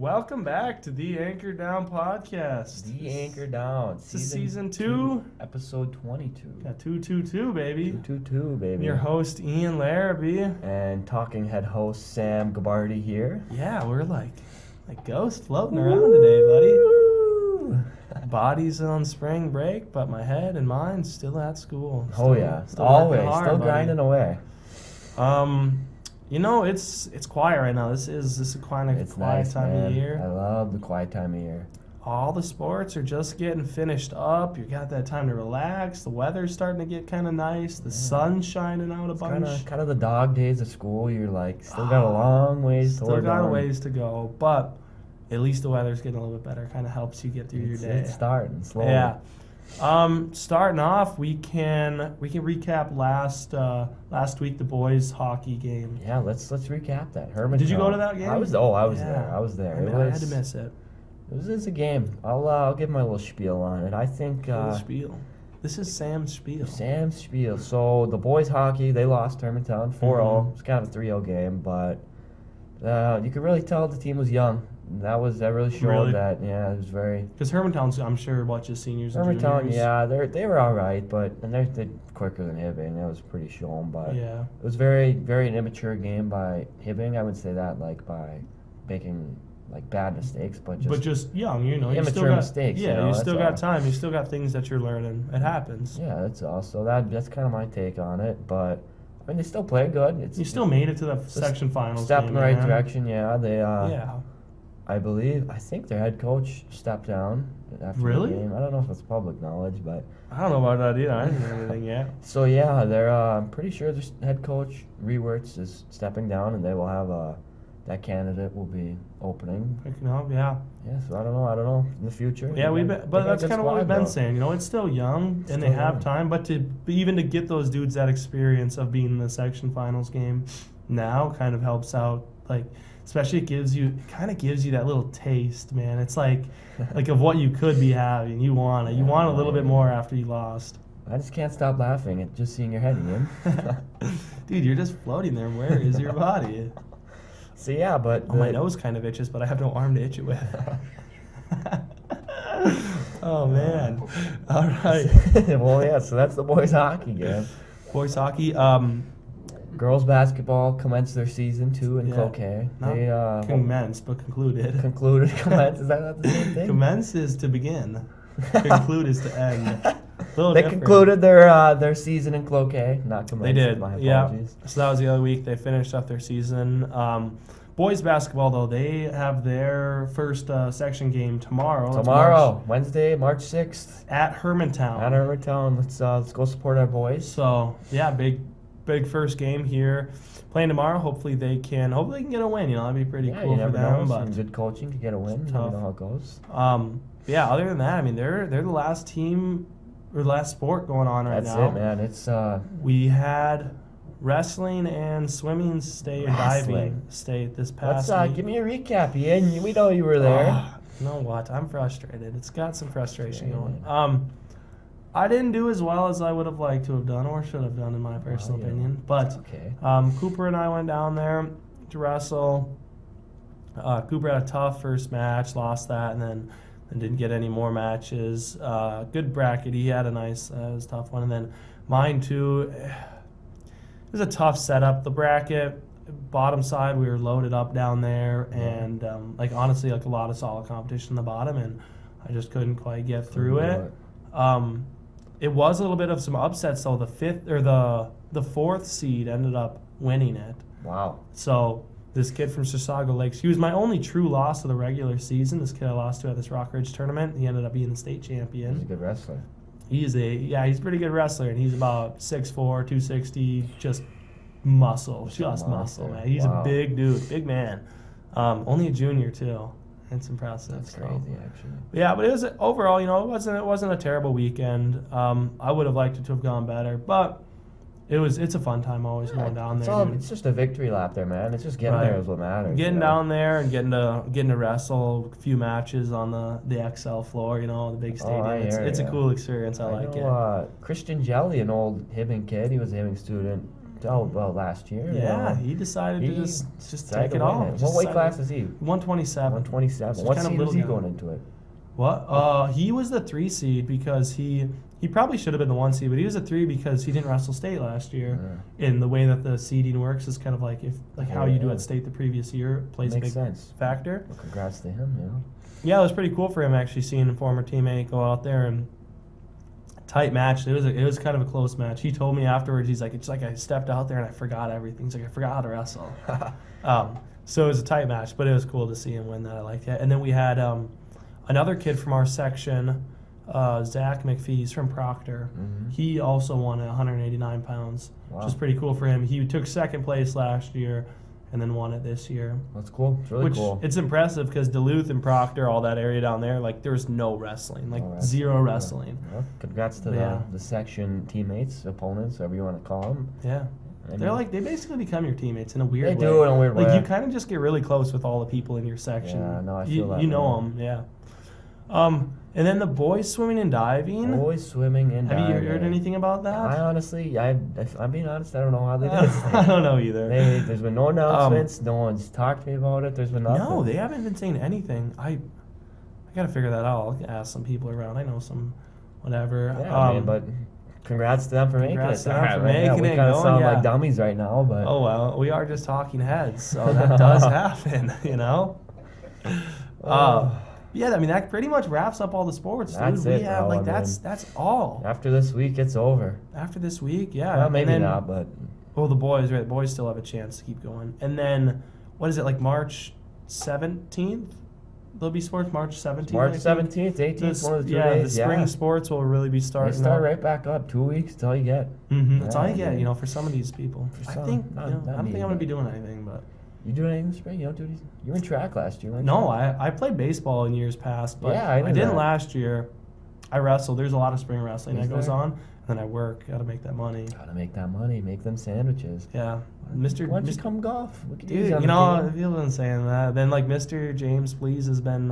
Welcome back to the Anchor Down podcast. The Anchor Down. This is season 2. Episode 22. Yeah, 222, baby. 222, baby. Your host, Ian Larrabee. And talking head host, Sam Gabardi here. Yeah, we're like ghosts floating around today, buddy. Body's on spring break, but my head and mind's still at school. Still always. Hard, still buddy. grinding away. You know, it's quiet right now. This is a quiet Nice, time man. of year. I love the quiet time of year. All the sports are just getting finished up. You got that time to relax. The weather's starting to get kind of nice. The sun's shining out a bunch. Kind of the dog days of school. You're like, still got a long ways to Still got a ways to go, but at least the weather's getting a little bit better. Kind of helps you get through your day. It's starting slowly. Yeah. Starting off, we can recap last week the boys hockey game. Yeah, let's recap that. Herman. Did you go to that game? I was there. I was there. I had to miss it. It was a game. I'll give my little spiel on it. I think spiel. This is Sam's spiel. Sam's spiel. So the boys hockey, they lost Hermantown 4-0. It's kind of a 3-0 game, but you could really tell the team was young. That really showed that. Yeah, it was very. Because Hermantown's, I'm sure, just seniors and Hermantown, juniors. yeah, they were all right, but they're quicker than Hibbing. That was pretty shown, but yeah, it was very an immature game by Hibbing. I would say that by making bad mistakes, but just young, immature you still got, mistakes. Yeah, you still got time. You still got things that you're learning. It happens. Yeah, that's all. So that's kind of my take on it, but. I mean, they still play good. You still made it to the section finals. Step in the right direction, yeah. They, yeah. I think their head coach stepped down after the game. I don't know if it's public knowledge, but I don't know about that either. I didn't hear anything yet. So yeah, they're I'm pretty sure their head coach Rewerts is stepping down, and they will have that candidate will be opening. Picking up, yeah. Yeah, so I don't know in the future. Yeah, but that's kind of what we've been saying. It's still young, and they have time. But even to get those dudes that experience of being in the section finals game now kind of helps out. Especially it kind of gives you that little taste, man. It's like of what you could be having. You want it. You want a little bit more after you lost. I just can't stop laughing at just seeing your head, Ian. Dude, you're just floating there. Where is your body? So yeah, but my nose kind of itches, but I have no arm to itch it with. Oh man! All right. Well, yeah. So that's the boys hockey game. Boys hockey. Girls basketball commenced their season 2 in Cloquet. They commenced, but concluded. Concluded. Commence. Is that not the same thing? Commence is to begin. Conclude is to end. They concluded their season in Cloquet, not commenced. They did. My Yeah. apologies. So that was the other week. They finished up their season. Boys basketball, though, they have their first section game tomorrow. Wednesday, March 6th. At Hermantown. Let's go support our boys. So yeah, big first game here. Playing tomorrow. Hopefully they can get a win. That'd be pretty cool you never for them. know. But some good coaching to get a win. You know how it goes. Yeah. Other than that, I mean, they're the last team or the last sport going on right now. That's it, man. It's we had wrestling and swimming diving state this past week. Give me a recap, Ian. We know you were there. You know what? I'm frustrated. It's got some frustration going. I didn't do as well as I would have liked to have done or should have done, in my personal opinion. But okay. Cooper and I went down there to wrestle. Cooper had a tough first match, lost that, and then didn't get any more matches. Good bracket. He had it was a tough one. And then mine, too. It was a tough setup. The bracket, bottom side, we were loaded up down there. And, honestly, a lot of solid competition in the bottom, and I just couldn't quite get through it. It was a little bit of some upsets, though. The fourth seed ended up winning it. Wow. So this kid from Chisago Lakes, he was my only true loss of the regular season. This kid I lost to at this Rock Ridge tournament. He ended up being the state champion. He's a good wrestler. He's a pretty good wrestler, and he's about 6'4", 260, just muscle, muscle, man. He's a big dude, big man. Only a junior too. It's impressive. That's crazy, actually. Yeah, but it was overall, it wasn't a terrible weekend. I would have liked it to have gone better, but it's a fun time always going down there. It's just a victory lap there, man. It's just getting there is what matters. Getting down there and getting to wrestle a few matches on the XL floor, the big stadium. It's a cool experience. I like it. Christian Jelly, an old Hibbing kid, he was a Hibbing student. well, last year. Yeah, he decided to just decided take to it win all. it. What weight class is he? 127. 127. So What kind of seed was little he guy. going into it? What? He was the 3 seed because he probably should have been the 1 seed, but he was a 3 because he didn't wrestle state last year. Yeah. And the way that the seeding works is kind of like how you do Yeah. at state the previous year plays a Makes big sense. factor. Well, congrats to him, you know. Yeah, it was pretty cool for him actually seeing a former teammate go out there and tight match. It was kind of a close match. He told me afterwards, he's like, it's like I stepped out there and I forgot everything. He's like, I forgot how to wrestle. So it was a tight match, but it was cool to see him win that. I liked it. And then we had another kid from our section, Zach McPhee. He's from Proctor. Mm-hmm. He also won at 189 pounds, Wow. which is pretty cool for him. He took second place last year and then won it this year. That's cool. It's really Which cool. it's impressive because Duluth and Proctor, all that area down there, like there's no wrestling, like zero wrestling. Well, congrats to Yeah. the section teammates, opponents, whatever you want to call them. Yeah. They basically become your teammates in a weird way. They do in a weird way. Like you kind of just get really close with all the people in your section. Yeah, no, I feel that. You know them, yeah. And then the boys swimming and diving. Boys swimming and Have diving. you heard anything about that? I honestly, if I'm being honest, I don't know how they did it. I don't know either. There's been no announcements. No one's talked to me about it. There's been nothing. No, they haven't been saying anything. I gotta figure that out. I'll ask some people around. I know some, whatever. Yeah, but congrats to them for making it. Congrats to them for Yeah, making we it kind of going, sound yeah. like dummies right now, but Oh well, we are just talking heads, so that does happen, you know. Yeah, I mean that pretty much wraps up all the sports. That's dude. it, We have bro. like I that's all. after this week, it's over. After this week, yeah. Well, And maybe then- not, but Well, the boys, right? The boys still have a chance to keep going. And then, what is it like March 17th? There'll be sports March 17th. March I think. 17th, 18th, one of the 2 Yeah, days. the spring sports will really be They starting. start up. right back up. 2 weeks, that's all you get. That's all you Yeah, get, dude. you know, for some of these people. For I some, think, not- you know, not I don't me, think I'm gonna but- be doing anything, but. You do anything in the spring? You don't do anything? You were in track last year, weren't you? No, I played baseball in years past, but Yeah, I knew didn't that. last year. I wrestled. There's a lot of spring wrestling Is that goes there? on, and then I work. Got to make that money. Gotta make that money, make them sandwiches. Yeah, Mr. Why don't you Mr. come golf? We could use Dude, you on you the know, team. if you've been saying that, then like Mr. James Please has been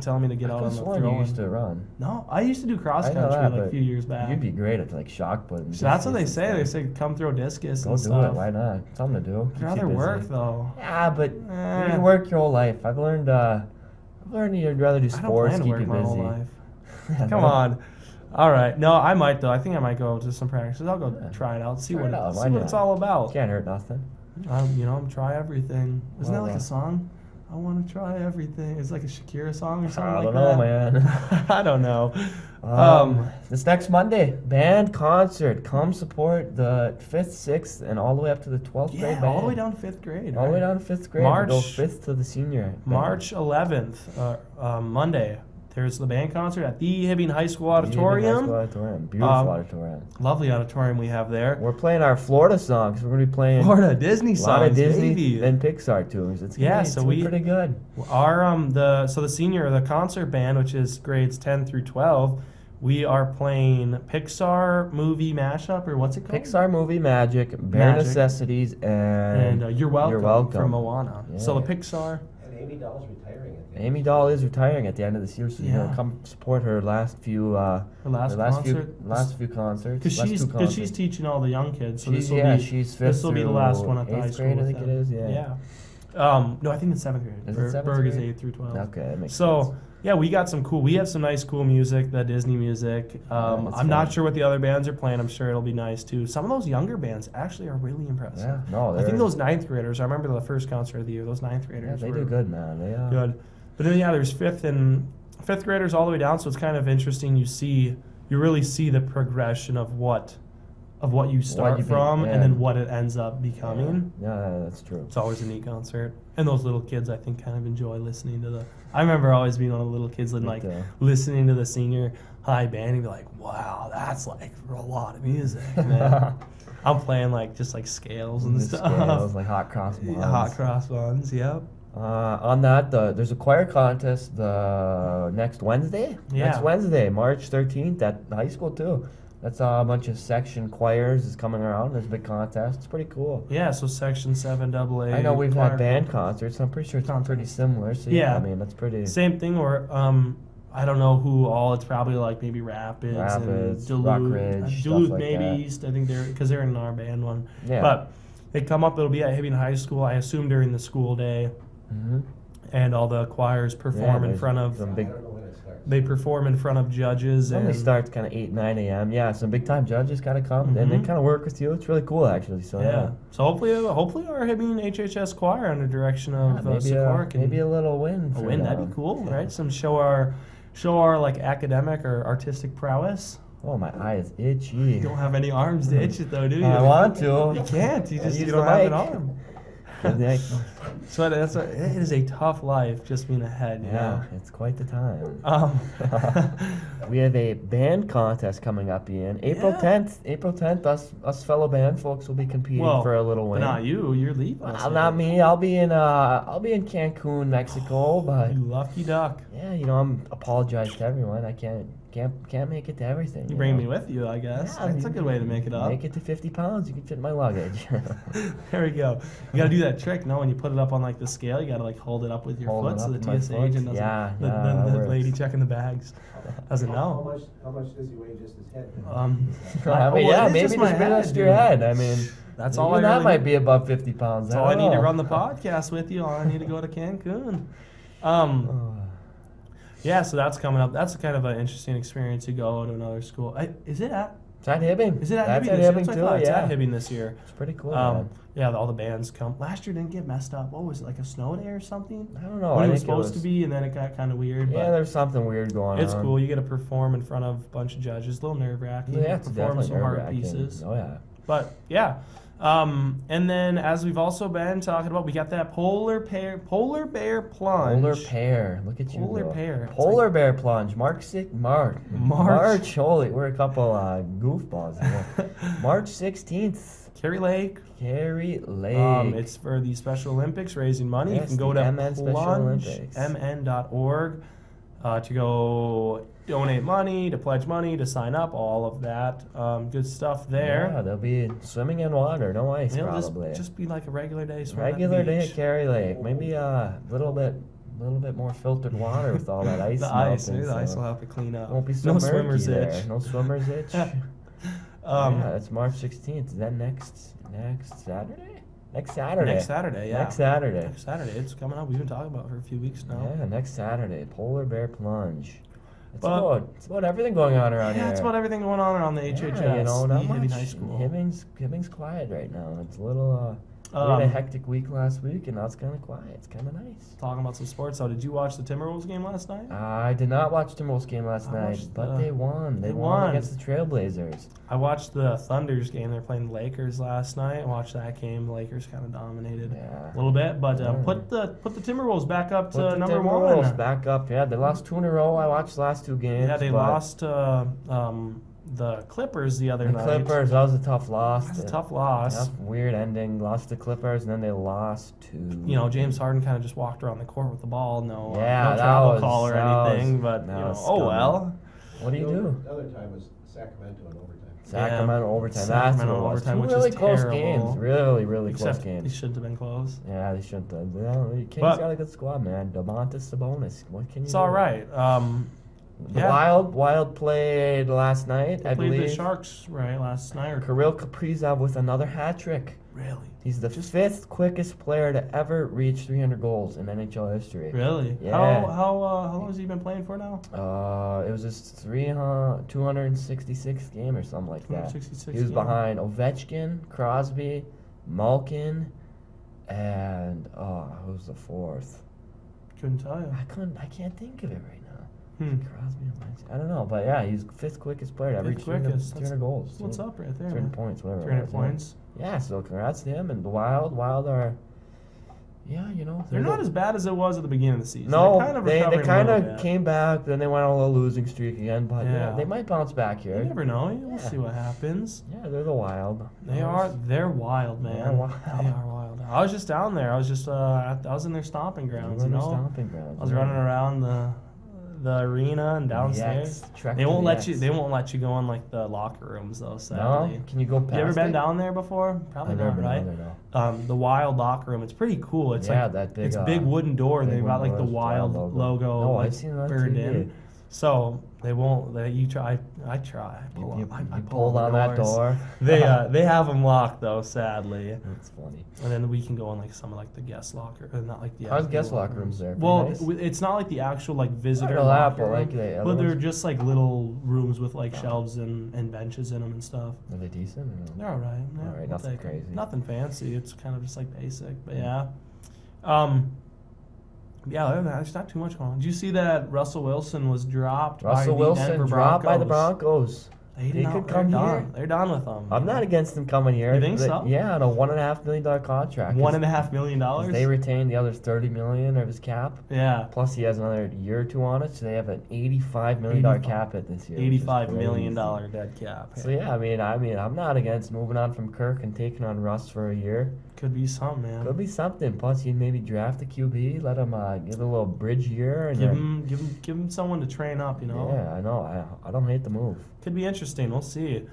telling me to get I out on could've the sworn you throwing. used to run. No, I used to do cross I know country that, like a but few years back. You'd be great at like shot put. and So that's what they distance and say. They stuff. say come throw discus Go and do stuff. it. Why not? Something to do. I'd Keeps you rather busy. work though. Yeah, but Eh. you can work your whole life. I've learned you'd rather do I don't sports, plan to keep work you my whole busy. life. Come on. All right. No, I might though. I think I might go to some practices. I'll go try it out. See Try what it out. Why see what not? it's all about. Can't hurt nothing. You know, try everything. Isn't Well, that like a song? I want to try everything. It's like a Shakira song or something I like don't that. know, man. I don't know. This next Monday, band concert. Come support the 5th, 6th, and all the way up to the 12th grade Yeah, band. all the way down to 5th grade. All the way right? down to 5th grade. March- Go 5th to the senior. band. March 11th, Monday. There's the band concert at the Hibbing High School High School Auditorium. Auditorium. Beautiful auditorium. Lovely auditorium we have there. We're playing our Florida songs. We're going to be playing Florida Disney a songs, lot of Disney baby. and Pixar tunes. It's gonna Yeah, be, so it's gonna be we- pretty good. Our the concert band, which is grades 10 through 12, we are playing Pixar movie mashup, or what's it called? Pixar movie Magic, Bare Magic. Necessities, and And You're Welcome, from Welcome. Moana. So the Yeah. Pixar. And Amy Doll's retiring at the end. Amy Doll is retiring at the end of this year, so you're Yeah. gonna come support her last few Her last concert. few concerts. Because last two she's concerts. teaching all the young kids. So she's this will be she's 5th this will be the last through one at the high 8th school. grade, I with think them. it is. Yeah. No, I think it's 7th grade. Is it 7th Berg is grade? 8 through 12. Okay, that makes sense. So yeah, we have some nice cool music, the Disney music. that's I'm not fun. sure what the other bands are playing. I'm sure it'll be nice too. Some of those younger bands actually are really impressive. Yeah, no, I think they're- those 9th graders. I remember the first concert of the year. Those 9th Yeah, graders. they were do good, man. They Good. But then there's 5th graders all the way down. So it's kind of interesting. You really see the progression of what you start you be- from, yeah. and then what it ends up becoming. Yeah, that's true. It's always a neat concert. And those little kids, I think, kind of enjoy listening to the... I remember always being one of the little kids and, like, too. listening to the senior high band and be like, wow, that's, like, a lot of music, man. I'm playing, like, just, like, scales and The stuff. scales, like hot cross buns. Yeah, hot cross buns, yep. On that, there's a choir contest next Wednesday. Yeah. Next Wednesday, March 13th at the high school too. That's a bunch of section choirs is coming around. There's a big contest. It's pretty cool. Yeah, so Section 7 AA. I know we've choir had band contest. concerts. I'm pretty sure it's Contest. pretty similar. So Yeah. I mean that's pretty. Same thing where I don't know who all. It's probably like maybe Rapids and Duluth, Rockridge, Duluth stuff like maybe that. East. I think because they're in our band one. Yeah. But they come up. It'll be at Hibbing High School. I assume during the school day, and all the choirs perform in front of. Some big. I don't know when it starts. They perform in front of judges. Normally And starts kind of 8, 9 a.m. Yeah, some big time judges gotta come and they kind of work with you. It's really cool actually. So yeah. So hopefully our Hibbing HHS choir under direction of Sikora can maybe a little win. a for win. them. That'd be cool, right? Some show our like academic or artistic prowess. Oh, my eye is itchy. You don't have any arms to itch it though, do you? I want to. You can't. You use don't the have an mic. arm. Yeah, So it is a tough life just being ahead. You know? it's quite the time. We have a band contest coming up, Ian. April Yeah. 10th. April 10th. Us fellow band folks will be competing for a little But win. not you. You're leaving. Well, not me. I'll be in Cancun, Mexico. But You lucky duck. yeah, I'm apologize to everyone. I can't make it to everything. You bring me with you, I guess. Yeah, That's a good way to make it up. Make it to 50 pounds. You can fit in my luggage. There we go. You gotta do that trick. No, when you put it up on like the scale, you gotta like hold it up with your Hold foot it so up the with my TSA foot. agent doesn't. Yeah, the that works. lady checking the bags doesn't know. How much does he weigh just his head? I mean, well, yeah, it's maybe just just my bit head, extra dude. head. I mean, That's all even I that really might need. be above 50 pounds. That's all I need to know. run the podcast with you. All I need to go to Cancun. Yeah, so that's coming up. That's kind of an interesting experience to go to another school. Is it at It's at Hibbing. Is it at That's Hibbing at this year? Hibbing That's what I too, thought. It's yeah. at Hibbing this year. It's pretty cool, man. Yeah, all the bands come. Last year didn't get messed up. What was it, like a snow day or something? I don't know. When I it was think supposed to be, and then it got kind of weird. Yeah, but there's something weird going on. it's cool. You get to perform in front of a bunch of judges. A little nerve-wracking. Yeah, it's perform definitely some hard nerve-wracking. pieces. Oh, yeah. But yeah. And then as we've also been talking about, we got that polar bear plunge. Polar pear. Look at you. Polar go. pear. It's Polar bear plunge. March. Holy, we're a couple goofballs here. March 16th. Kerry Lake. Kerry Lake. It's for the Special Olympics, raising money. Yes, you can go the to MN Special Olympics. plungemn.org to go donate money, to pledge money, to sign up, all of that. Good stuff there. Yeah, they'll be swimming in water, no ice It'll probably. just be like a regular day. swim at the Regular day at beach. Kerry Lake. Maybe a little bit more filtered water with all that ice. The ice, melting, the ice so will have to clean up. won't be so no murky swimmer's there. itch. No swimmer's itch. Yeah, that's March 16th. Is that next Saturday? Next Saturday. Next Saturday, yeah. Next Saturday. Next Saturday. It's coming up. We've been talking about it for a few weeks now. Yeah, next Saturday. Polar bear plunge. It's But- about everything going on around here. Yeah, it's about everything going on around the HHS. Yeah, not the much. Hibbing High School. Hibbing's quiet right now. It's a little. We had a hectic week last week, and now it's kind of quiet. It's kind of nice. Talking about some sports. So, did you watch the Timberwolves game last night? I did not watch Timberwolves game last I night, watched but the- they won. They they won won. against the Trailblazers. I watched the Thunder's game. They're playing the Lakers last night. I watched that game. The Lakers kind of dominated Yeah. a little bit, but Yeah. put the Timberwolves back up to Put the number Timberwolves one. back up. Yeah, they lost 2 in a row. I watched the last 2 games. Yeah, they but lost the Clippers the other the night. Clippers. That was a tough loss. That's a tough loss. Tough, weird ending. Lost to Clippers, and then they lost to. You know, James Harden kind of just walked around the court with the ball. No, Yeah, no that travel was- call or that anything. was- But that you know, was oh scummy. well. What do you do? The other time was Sacramento in overtime. Sacramento overtime. Sacramento That's what it was. overtime, 2 which really is close terrible. games. Really close Except games. they shouldn't have been close. Yeah, they shouldn't have. Well, Kings But- got a good squad, man. Domantas Sabonis. What can you It's do? all right. The Yeah. Wild played last night, They I played believe. the Sharks right last night. Or Kirill Kaprizov with another hat trick. really? He's the 5th quickest player to ever reach 300 goals in NHL history. Really? Yeah. How long has he been playing for now? It was his 266th game or something like that. 266 He was game. behind Ovechkin, Crosby, Malkin, and who's the 4th? Couldn't tell you. I can't think of it right now. Crosby, I don't know, but yeah, he's 5th quickest player to ever reach 300, quickest. 300 goals. What's up right there? 300 man? points, whatever. it 300 was, points. Yeah, so congrats to him. And the Wild are, yeah, you know. They're not as bad as it was at the beginning of the season. No, They're kind of they recovering a kind little of bit. came back, then they went on a little losing streak again, but yeah, Yeah. they might bounce back here. You never know. We'll Yeah. see what happens. Yeah, they're the Wild. They're wild, man. They're wild. They are wild. I was just down there. I was just I was in their stomping grounds, you know. Stomping grounds. I was running around the arena and downstairs. They won't let you go in like the locker rooms though, No, sadly. can you go past? You ever been it? down there before? Probably I've not, never been right? down there, no. The Wild locker room. It's pretty cool. It's Yeah, like that big, it's big wooden door, and big they've got wooden like the doors, Wild Wild logo No, like, I've seen it on burned TV. in. So they won't. You try. I try. I pull You on- I pulled on on the that doors. door. They have them locked though, sadly. That's funny. And then we can go in like some of like the guest locker, not like the. How's actual guest locker rooms there? Pretty Well, nice? it's not like the actual like visitor know that, locker but, like, room, the other but they're ones? just like little rooms with like shelves and benches in them and stuff. Are they decent? Or no? They're all right. Yeah, All right, we'll nothing take 'em. crazy. Nothing fancy. It's kind of just like basic, but yeah. Yeah, other than that, there's not too much going on. Did you see that Russell Wilson was dropped Russell by the Wilson Denver dropped by the Broncos? Broncos. They could come done. here. They're done with them. I'm not against them coming here. You think so? Yeah, on a $1.5 million contract. $1.5 million. They retain the other $30 million of his cap. Yeah, Plus, he has another year or two on it, so they have an $85 million 85 cap hit this year. which is $85 million crazy. dead cap. So yeah, I mean, I'm not against moving on from Kirk and taking on Russ for a year. Could be something, man. Could be something. Plus, you'd maybe draft a QB, let him give it a little bridge year, and Give him someone to train up. You know. Yeah, I know. I don't hate the move. Could be interesting. We'll see.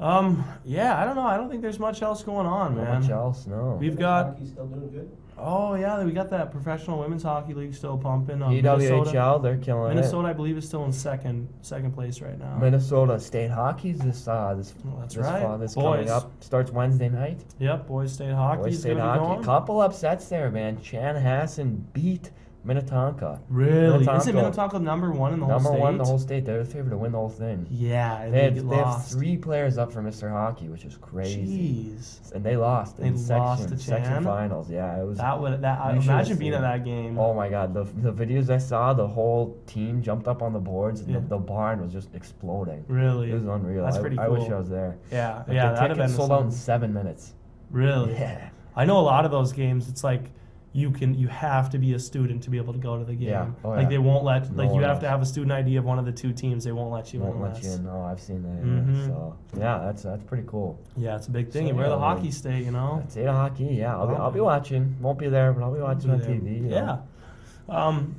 Yeah, I don't know. I don't think there's much else going on, Not man. much else, no. We've got. Hockey's still doing good? Oh yeah, we got that professional women's hockey league still pumping. EWHL, they're killing Minnesota, it. I believe, is still in second place right now. Minnesota State Hockey's this That's right. fall, this Boys. coming up starts Wednesday night. Yep, boys state hockey. Boys State Hockey. Couple upsets there, man. Chanhassen beat Minnetonka. Really? Minnetonka. Isn't Minnetonka number one in the whole Number state? one in the whole state. They're the favorite to win the whole thing. Yeah, and They get have lost. 3 players up for Mr. Hockey, which is crazy. Jeez. And they lost in They lost to section Chan? finals. Yeah, it was. I You imagine should've being seen at it. that game. Oh my God, the videos I saw, the whole team jumped up on the boards, and Yeah. the barn was just exploding. Really? It was unreal. That's pretty I wish cool. I was there. Yeah, Like, yeah, the that'd have been tickets sold out in some- 7 minutes. Really? Yeah. I know a lot of those games. It's like you have to be a student to be able to go to the game. Yeah. Oh, Like yeah. they won't let No like you one have else. to have a student ID of one of the 2 teams. They won't let you Won't in let unless. you in. No, I've seen that. Mhm. Yeah. So yeah, that's pretty cool. Yeah, it's a big thing. So, You wear yeah, the I mean, hockey state, you know. State hockey. Yeah, I'll be watching. Won't be there, but I'll be watching on Be there. TV. you know. Yeah.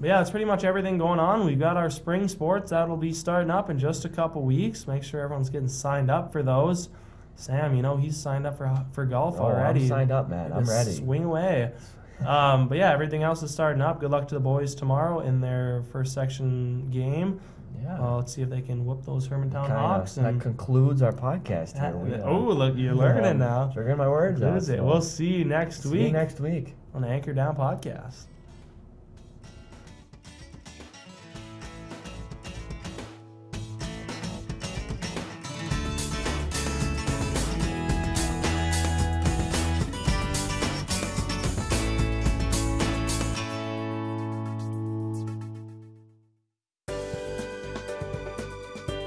Yeah, that's pretty much everything going on. We've got our spring sports that'll be starting up in just a couple weeks. Make sure everyone's getting signed up for those. Sam, he's signed up for golf Oh, already. I'm signed up, man. I'm Just ready. Swing away. But yeah, everything else is starting up. Good luck to the boys tomorrow in their first section game. Yeah. Let's see if they can whoop those Hermantown Hawks. That And concludes our podcast here. look, you're learning now. Figuring my words out. Is it? so We'll see you next see week you next week. on the Anchor Down podcast.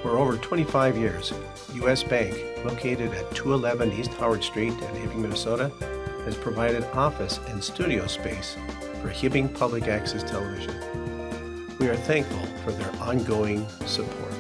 For over 25 years, U.S. Bank, located at 211 East Howard Street in Hibbing, Minnesota, has provided office and studio space for Hibbing Public Access Television. We are thankful for their ongoing support.